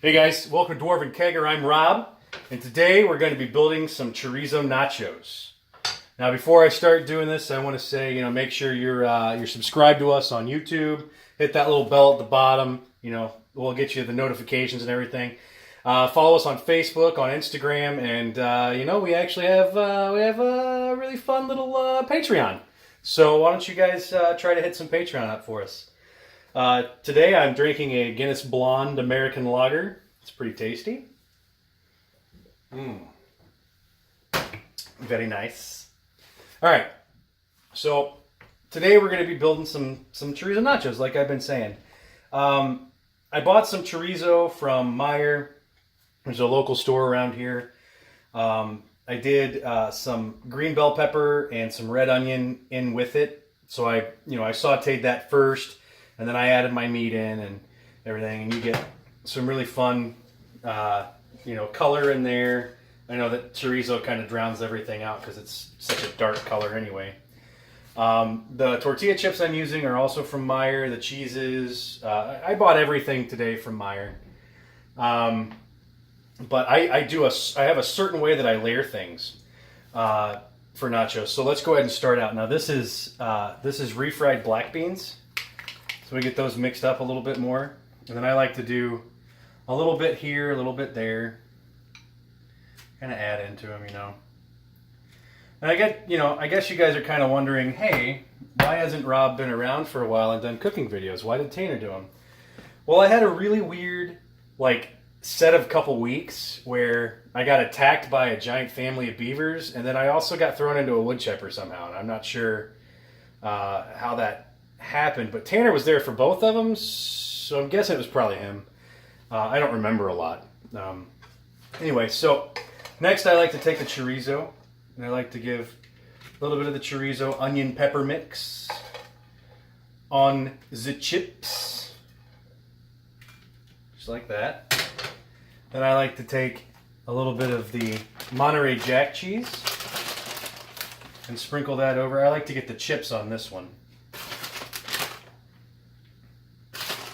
Hey guys, welcome to Dwarvenkegger. I'm Rob, and today we're going to be building some chorizo nachos. Now, before I start doing this, I want to say, make sure you're subscribed to us on YouTube. Hit that little bell at the bottom. We'll get you the notifications and everything. Follow us on Facebook, on Instagram, and we actually have a really fun little Patreon. So why don't you guys try to hit some Patreon up for us? Today I'm drinking a Guinness Blonde American Lager. It's pretty tasty. Very nice. All right, so today we're going to be building some chorizo nachos, like I've been saying. I bought some chorizo from Meijer. There's a local store around here. I did some green bell pepper and some red onion in with it. So I sauteed that first. And then I added my meat in and everything, and you get some really fun, color in there. I know that chorizo kind of drowns everything out because it's such a dark color anyway. The tortilla chips I'm using are also from Meijer. The cheeses, I bought everything today from Meijer. But I have a certain way that I layer things for nachos. So let's go ahead and start out. Now this is refried black beans. So we get those mixed up a little bit more. And then I like to do a little bit here, a little bit there. Kind of add into them, And I guess you guys are kind of wondering, hey, why hasn't Rob been around for a while and done cooking videos? Why did Tanner do them? Well, I had a really weird, set of couple weeks where I got attacked by a giant family of beavers, and then I also got thrown into a wood chipper somehow. And I'm not sure how that happened, but Tanner was there for both of them, so I'm guessing it was probably him. I don't remember a lot. Anyway, so next I like to take the chorizo, and I like to give a little bit of the chorizo onion pepper mix on the chips, just like that. Then I like to take a little bit of the Monterey Jack cheese and sprinkle that over. I like to get the chips on this one.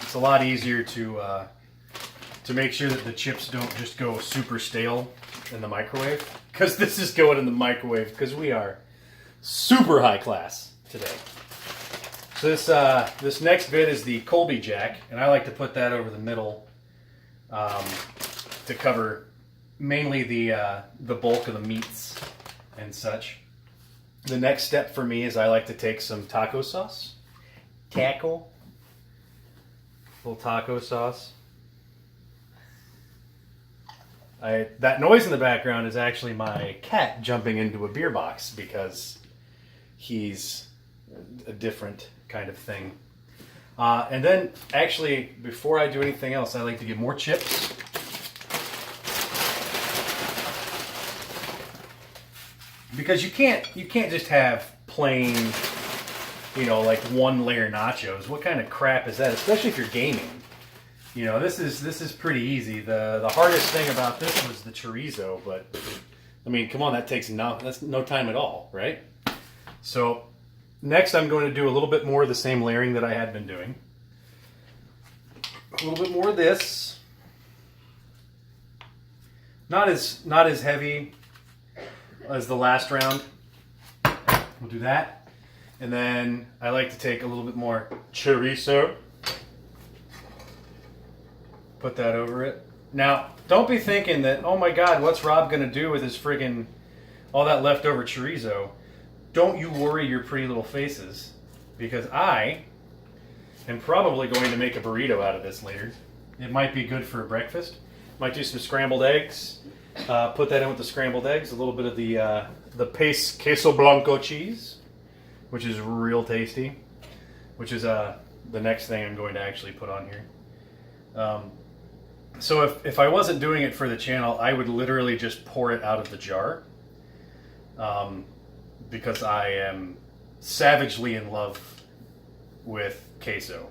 It's a lot easier to make sure that the chips don't just go super stale in the microwave, because this is going in the microwave because we are super high class today. So this next bit is the Colby Jack, and I like to put that over the middle to cover mainly the bulk of the meats and such. The next step for me is I like to take some taco sauce, little taco sauce. That noise in the background is actually my cat jumping into a beer box because he's a different kind of thing. And then, actually, before I do anything else, I like to get more chips. Because you can't just have plain, one layer nachos. What kind of crap is that? Especially if you're gaming. This is pretty easy. The hardest thing about this was the chorizo, but come on, that's no time at all, right? So next I'm going to do a little bit more of the same layering that I had been doing. A little bit more of this. Not as heavy as the last round. We'll do that. And then I like to take a little bit more chorizo. Put that over it. Now, don't be thinking that, oh my God, what's Rob going to do with his friggin' all that leftover chorizo? Don't you worry your pretty little faces, because I am probably going to make a burrito out of this later. It might be good for breakfast. Might do some scrambled eggs. Put that in with the scrambled eggs. A little bit of the queso blanco cheese, which is real tasty, which is the next thing I'm going to actually put on here. So if I wasn't doing it for the channel, I would literally just pour it out of the jar, because I am savagely in love with queso.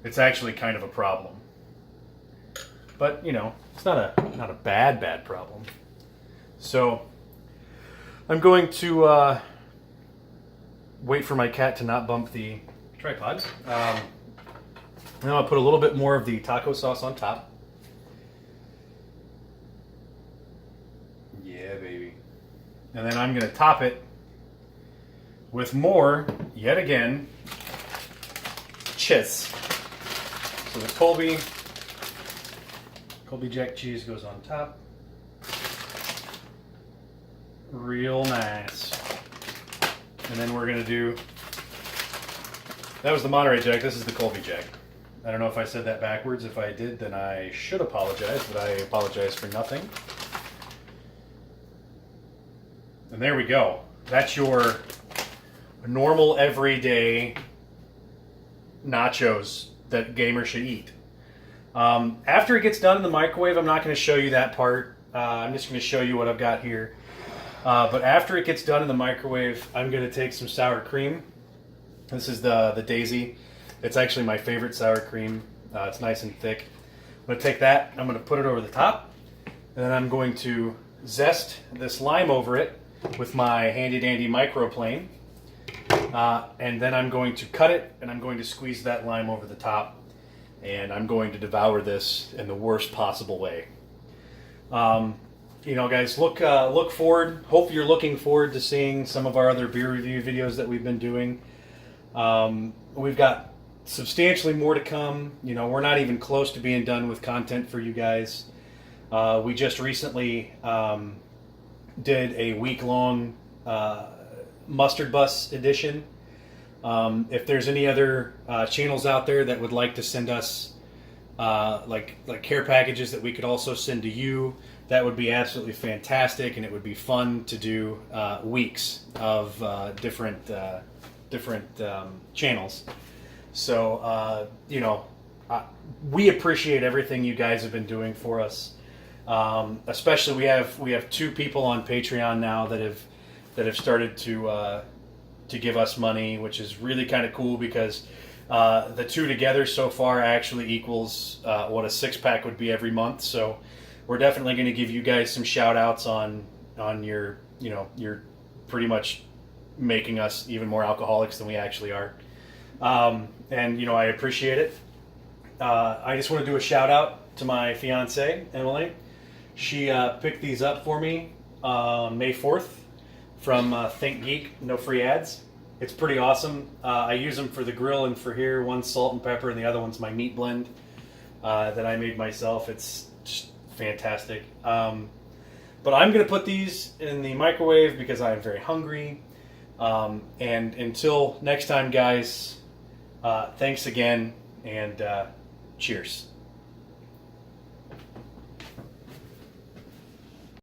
It's actually kind of a problem, but it's not a bad problem. So I'm going to wait for my cat to not bump the tripod. Now I'll put a little bit more of the taco sauce on top. And then I'm going to top it with more, yet again, cheese. So the Colby Jack cheese goes on top. Real nice. And then we're going to do, that was the Monterey Jack, this is the Colby Jack. I don't know if I said that backwards. If I did, then I should apologize, but I apologize for nothing. And there we go. That's your normal, everyday nachos that gamers should eat. After it gets done in the microwave, I'm not going to show you that part. I'm just going to show you what I've got here. But after it gets done in the microwave, I'm going to take some sour cream. This is the Daisy. It's actually my favorite sour cream. It's nice and thick. I'm going to take that, I'm going to put it over the top, and then I'm going to zest this lime over it with my handy dandy microplane. And then I'm going to cut it, and I'm going to squeeze that lime over the top, and I'm going to devour this in the worst possible way. You know, guys, look forward. Hope you're looking forward to seeing some of our other beer review videos that we've been doing. We've got substantially more to come. You know, we're not even close to being done with content for you guys. We just recently did a week-long Mustard Bus edition. If there's any other channels out there that would like to send us like care packages that we could also send to you, that would be absolutely fantastic, and it would be fun to do weeks of different channels. So you know, we appreciate everything you guys have been doing for us. Especially we have 2 people on Patreon now that have started to give us money, which is really kind of cool because the 2 together so far actually equals what a 6-pack would be every month. So we're definitely going to give you guys some shout outs on your, you know, you're pretty much making us even more alcoholics than we actually are. And you know, I appreciate it. I just want to do a shout out to my fiance, Emily. She picked these up for me May 4th from Think Geek, no free ads. It's pretty awesome. I use them for the grill and for here. One's salt and pepper and the other one's my meat blend that I made myself. It's just fantastic. But I'm going to put these in the microwave because I am very hungry. And until next time, guys, thanks again, and cheers.